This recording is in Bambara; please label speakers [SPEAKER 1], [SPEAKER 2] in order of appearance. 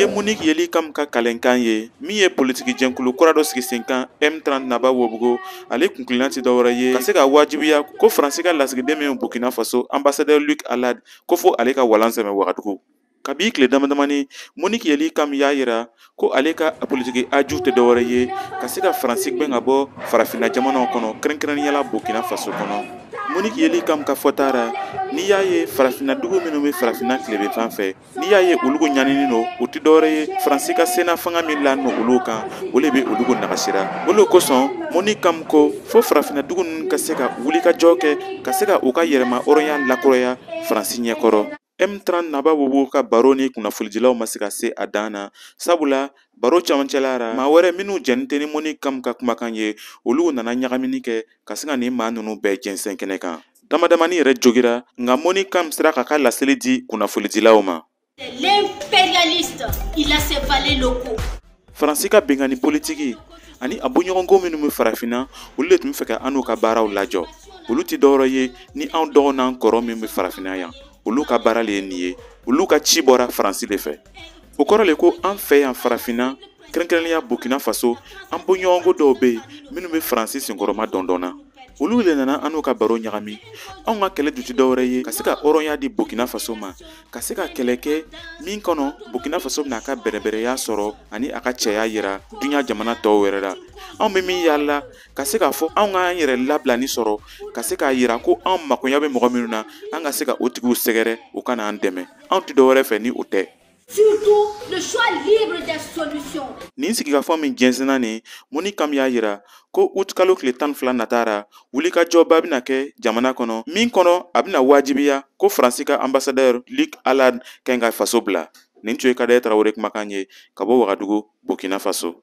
[SPEAKER 1] ye Monique yeli kam ka kalenkan ye min ye politiki jɛnkulu kura dɔ sigi sen kan M30 naba wobugo ale kunkilenna ti dɔwɛrɛ ye ka se ka wajibiya ko Faransi ka lasigiden min Burkina Faso ambassadeur Luc Alad ko fo ale ka walan sɛmɛ Wagadugu. Kabi tile damadamani Monique yeli kam y'a yira ko ale ka politiki aju tɛ dɔwɛrɛ ye ka se ka Faransi gbɛn ka bɔ farafinna jamanaw kɔnɔ kɛrɛnkɛrɛnniyala Burkina Faso kɔnɔ. Monique yeli kam ka fɔta ra n'i y'a ye farafinna dugu minnu bɛ farafinna tilebinfan fɛ n'i y'a ye olugu ɲanini no o tɛ dɔwɛrɛ ye Faransi ka senna fanga min la no olu kan o le bɛ olugu nagasira. Olu kosɔn Monique kam ko fo farafinna dugu ninnu ka se ka wuli ka jɔ kɛ ka se ka u ka yɛrɛma hɔrɔnya lakuraya Faransi ɲɛkɔrɔ. M30 naba wobo ka baro ni kunnafonidilaw ma se ka se a dan na sabula baro camancɛla ra maa wɛrɛ minnu jɛni tɛ ni Monique kam ka kumakan ye olu nana ɲagamini kɛ ka se ka nin maa ninnu bɛɛ jɛnsɛn kɛnɛ kan. Damadamani yɛrɛ jogira nka Monique kam sera k'a ka laseli di kunnafonidilaw ma.
[SPEAKER 2] L'impérialiste, il a ses valets locaux.
[SPEAKER 1] Faransi ka bengani politiki ani a bɔɲɔgɔnko minnu bɛ farafinna olu de tun bɛ fɛ ka an n'u ka baaraw lajɔ. Olu tɛ dɔwɛrɛ ye ni anw dɔgɔ n'an kɔrɔ min bɛ farafinna yan. Olu ka baara le ye nin ye. Olu ka ci bɔra Faransi de fɛ. O kɔrɔ le ko an fɛ yan farafinna kɛrɛnkɛrɛnnenya Burkina Faso an bɔɲɔgɔnko dɔw bɛ yen minnu bɛ Faransi senkɔrɔma dɔndɔnna. Olu le nana an n'u ka baro ɲagami. Anw ka kɛlɛ dun tɛ dɔwɛrɛ ye ka se ka hɔrɔnya di Burkina Faso ma ka se ka kɛlɛ kɛ min kɔnɔ Burkina Faso bɛna a ka bɛrɛbɛrɛya sɔrɔ ani a ka cɛya yira duɲa jamana tɔw wɛrɛ la. Anw bɛ min yala ka se k'a fɔ anw k'an yɛrɛ labilani sɔrɔ ka se k'a yira ko anw makoɲa bɛ mɔgɔ minnu na an ka se ka o tigiw sɛgɛrɛ u ka n'an dɛmɛ. Anw tɛ dɔwɛrɛ fɛ ni o tɛ.
[SPEAKER 2] Surtout le choix libre des solutions.
[SPEAKER 1] Nin sigikafɔ min jɛnsɛnna nin Monique kam y'a yira ko août kalo tile 12 natara wulikajɔba bɛna kɛ jamana kɔnɔ min kɔnɔ a bɛna wajibiya ko Faransi ka ambassadeur Luc Alad kan ka faso bila. Nin tun ye Kadaye Tarawele kumakan ye ka bɔ Wagadugu Burkina Faso.